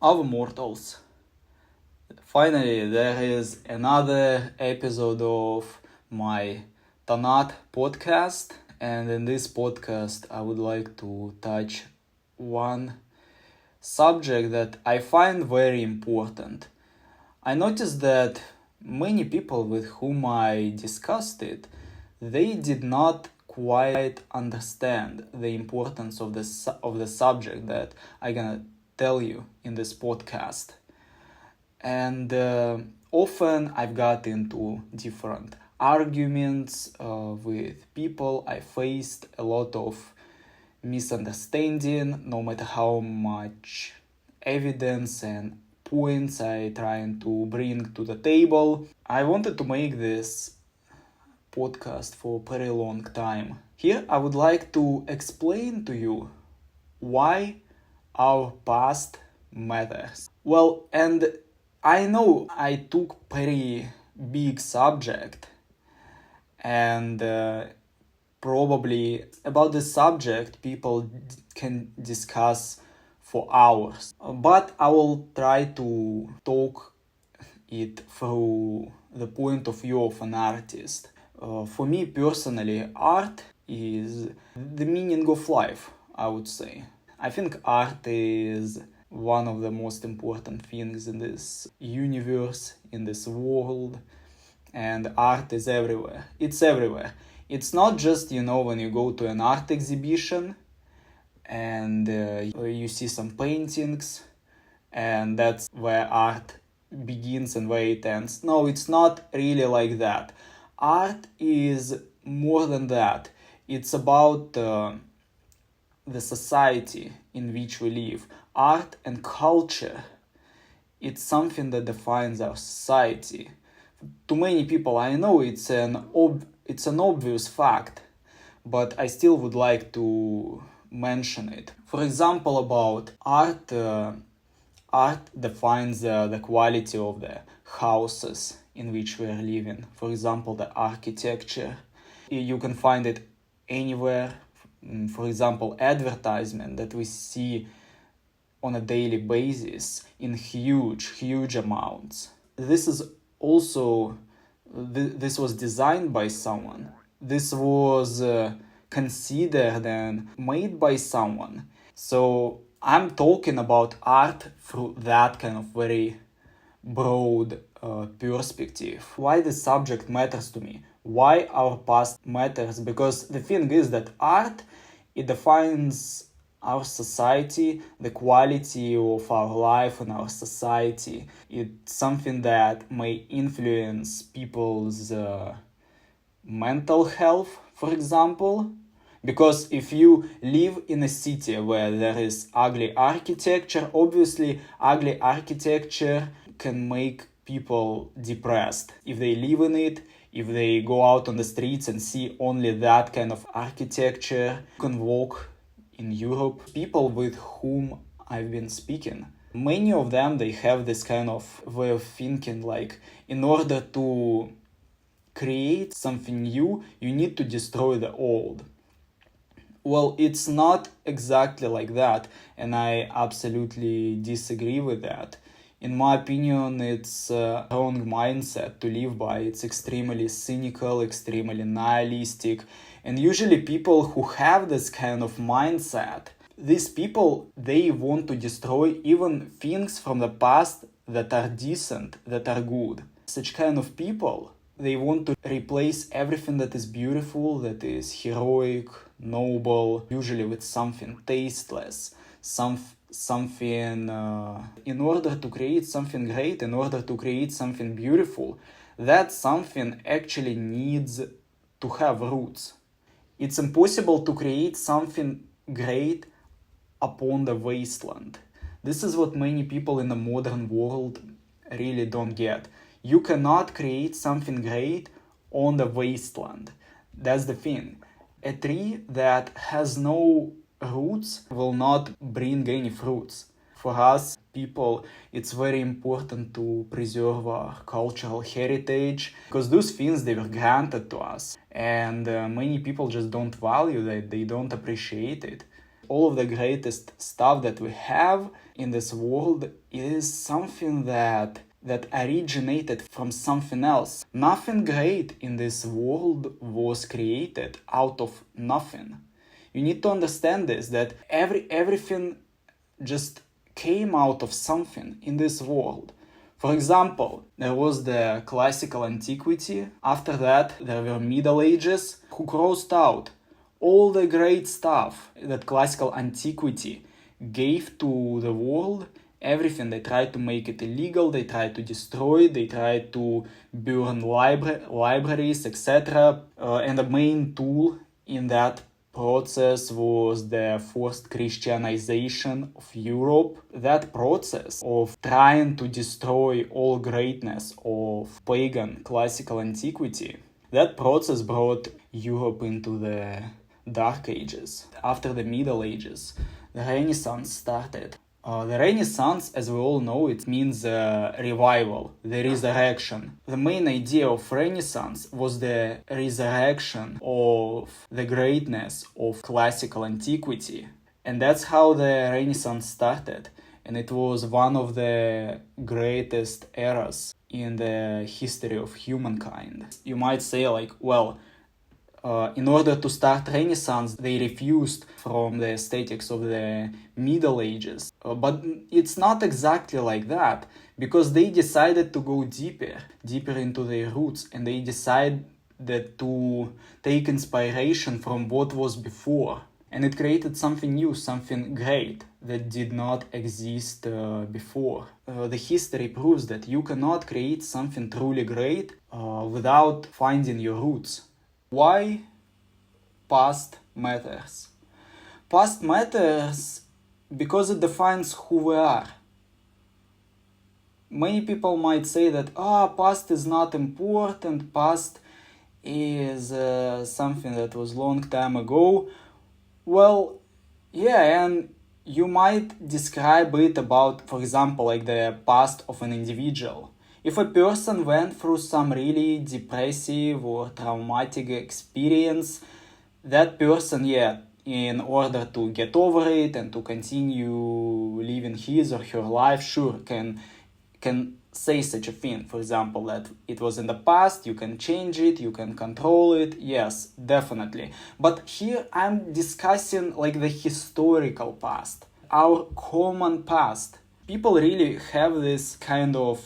of mortals. Finally, there is another episode of my TANAT podcast, and in this podcast, I would like to touch one subject that I find very important. I noticed that many people with whom I discussed it, they did not quite understand the importance of the subject that I'm gonna tell you in this podcast. And often I've got into different arguments with people. I faced a lot of misunderstanding, no matter how much evidence and points I trying to bring to the table. I wanted to make this podcast for a very long time. Here I would like to explain to you why our past matters. Well, and I know I took very big subject, and probably about this subject people can discuss for hours, but I will try to talk it through the point of view of an artist. For me personally, art is the meaning of life, I would say. I think art is one of the most important things in this universe, in this world, and art is everywhere. It's everywhere. It's not just, when you go to an art exhibition and you see some paintings and that's where art begins and where it ends. No, it's not really like that. Art is more than that. It's about the society in which we live. Art and culture, it's something that defines our society. To many people, I know it's an obvious fact, but I still would like to mention it. For example, about art, art defines the quality of the houses in which we are living. For example, the architecture. You can find it anywhere. For example, advertisement that we see on a daily basis in huge amounts. This is also, this was designed by someone. This was considered and made by someone. So I'm talking about art through that kind of very broad perspective. Why this subject matters to me? Why our past matters? Because the thing is that art, it defines our society, the quality of our life in our society. It's something that may influence people's mental health, for example. Because if you live in a city where there is ugly architecture, obviously ugly architecture can make people depressed. If they live in it, if they go out on the streets and see only that kind of architecture, you can walk in Europe. People with whom I've been speaking, many of them, they have this kind of way of thinking, like in order to create something new, you need to destroy the old. Well, it's not exactly like that, and I absolutely disagree with that. In my opinion, it's a wrong mindset to live by. It's extremely cynical, extremely nihilistic. And usually people who have this kind of mindset, these people, they want to destroy even things from the past that are decent, that are good. Such kind of people, they want to replace everything that is beautiful, that is heroic, noble, usually with something tasteless, something in order to create something great, in order to create something beautiful, that something actually needs to have roots. It's impossible to create something great upon the wasteland. This is what many people in the modern world really don't get. You cannot create something great on the wasteland. That's the thing. A tree that has no roots will not bring any fruits. For us people, it's very important to preserve our cultural heritage, because those things, they were granted to us, and many people just don't value that, they don't appreciate it. All of the greatest stuff that we have in this world is something that originated from something else. Nothing great in this world was created out of nothing. You need to understand this, that everything just came out of something in this world. For example, there was the classical antiquity. After that, there were Middle Ages, who crossed out all the great stuff that classical antiquity gave to the world. Everything. They tried to make it illegal, they tried to destroy it, they tried to burn libraries, etc. And the main tool in that process was the forced Christianization of Europe. That process of trying to destroy all greatness of pagan classical antiquity, that process brought Europe into the Dark Ages. After the Middle Ages, the Renaissance started. The Renaissance, as we all know, it means revival, the resurrection. The main idea of Renaissance was the resurrection of the greatness of classical antiquity. And that's how the Renaissance started. And it was one of the greatest eras in the history of humankind. You might say like, well, in order to start Renaissance, they refused from the aesthetics of the Middle Ages. But it's not exactly like that, because they decided to go deeper into their roots, and they decided to take inspiration from what was before. And it created something new, something great that did not exist before. The history proves that you cannot create something truly great without finding your roots. Why past matters? Past matters because it defines who we are. Many people might say that past is not important, past is something that was long time ago. Well, yeah, and you might describe it about, for example, like the past of an individual. If a person went through some really depressive or traumatic experience, that person, in order to get over it and to continue living his or her life, sure, can say such a thing. For example, that it was in the past, you can change it, you can control it. Yes, definitely. But here I'm discussing like the historical past, our common past. People really have this kind of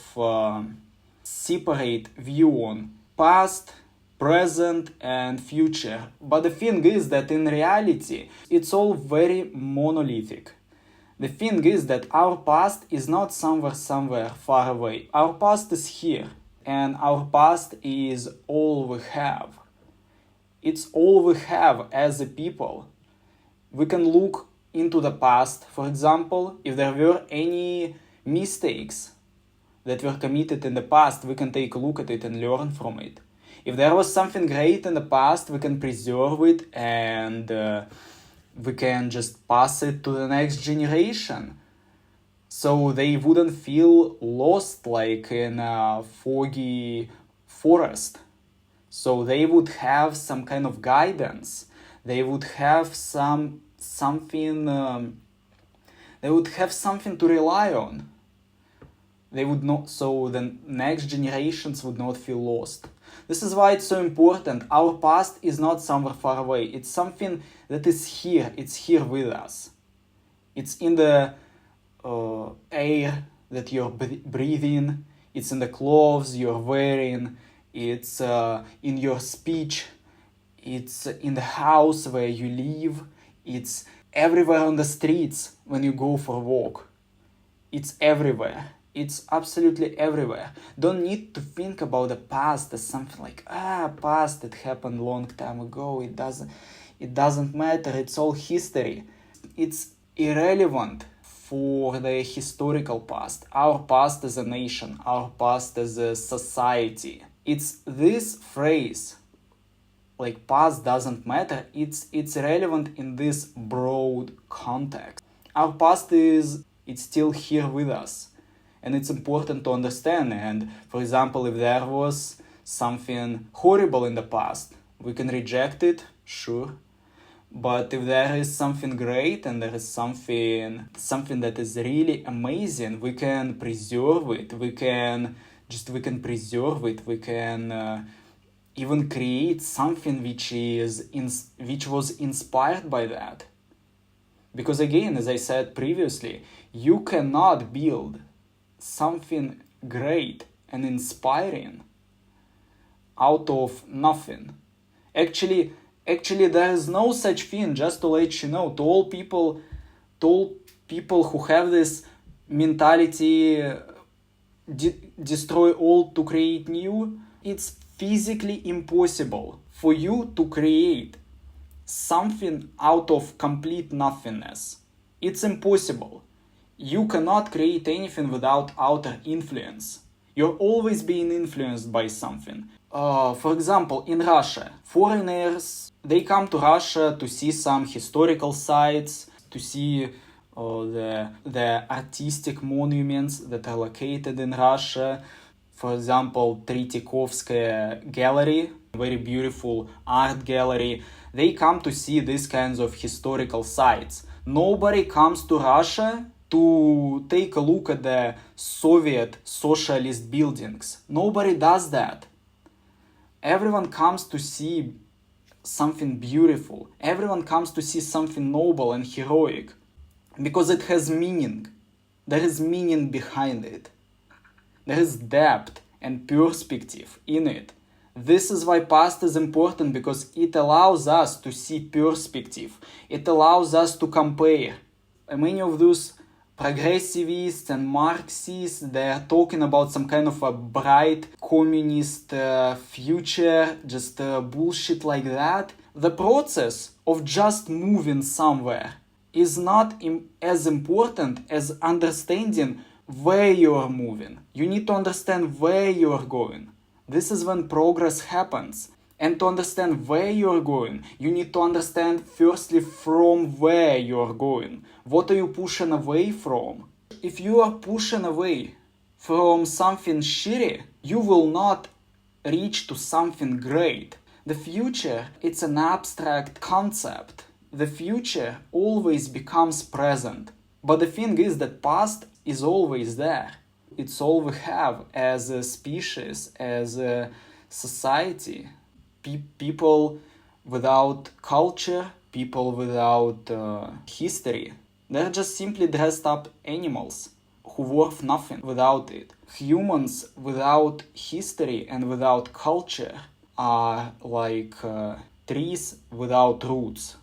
separate view on past, present and future. But the thing is that in reality, it's all very monolithic. The thing is that our past is not somewhere far away. Our past is here, and our past is all we have. It's all we have as a people. We can look into the past, for example, if there were any mistakes that were committed in the past, we can take a look at it and learn from it. If there was something great in the past, we can preserve it and we can just pass it to the next generation, so they wouldn't feel lost like in a foggy forest. So they would have some kind of guidance. They would have something to rely on. They would not, so the next generations would not feel lost. This is why it's so important. Our past is not somewhere far away. It's something that is here. It's here with us. It's in the air that you're breathing. It's in the clothes you're wearing. It's in your speech. It's in the house where you live. It's everywhere on the streets when you go for a walk. It's everywhere. It's absolutely everywhere. Don't need to think about the past as something like, past, it happened long time ago. It doesn't matter. It's all history. It's irrelevant for the historical past. Our past as a nation, our past as a society. It's this phrase, like past doesn't matter. It's relevant in this broad context. Our past it's still here with us. And it's important to understand. And for example, if there was something horrible in the past, we can reject it, sure. But if there is something great and there is something that is really amazing, we can preserve it. We can preserve it. We can even create something which was inspired by that. Because again, as I said previously, you cannot build something great and inspiring out of nothing. Actually, there is no such thing, just to let you know, to all people who have this mentality, destroy old to create new, it's physically impossible for you to create something out of complete nothingness. It's impossible. You cannot create anything without outer influence. You're always being influenced by something. For example, in Russia, foreigners, they come to Russia to see some historical sites, to see the artistic monuments that are located in Russia. For example, Tretyakovskaya Gallery, very beautiful art gallery. They come to see these kinds of historical sites. Nobody comes to Russia to take a look at the Soviet socialist buildings. Nobody does that. Everyone comes to see something beautiful. Everyone comes to see something noble and heroic. Because it has meaning. There is meaning behind it. There is depth and perspective in it. This is why past is important, because it allows us to see perspective. It allows us to compare. Many of those progressivists and Marxists, they are talking about some kind of a bright communist future, just bullshit like that. The process of just moving somewhere is not as important as understanding where you are moving. You need to understand where you are going. This is when progress happens. And to understand where you are going, you need to understand firstly from where you are going. What are you pushing away from? If you are pushing away from something shitty, you will not reach to something great. The future, it's an abstract concept. The future always becomes present. But the thing is that past is always there. It's all we have as a species, as a society. People without culture, people without history, they're just simply dressed up animals who worth nothing without it. Humans without history and without culture are like trees without roots.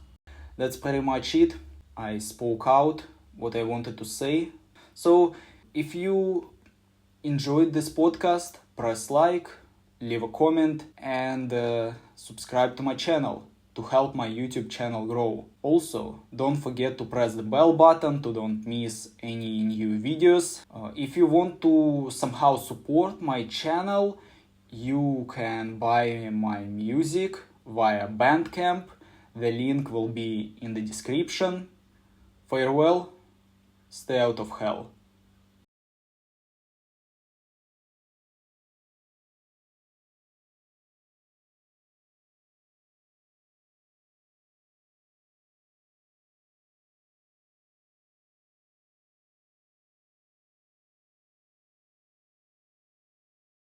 That's pretty much it. I spoke out what I wanted to say. So if you enjoyed this podcast, press like, leave a comment, and subscribe to my channel to help my YouTube channel grow. Also, don't forget to press the bell button to don't miss any new videos. If you want to somehow support my channel, you can buy my music via Bandcamp. The link will be in the description. Farewell, stay out of hell.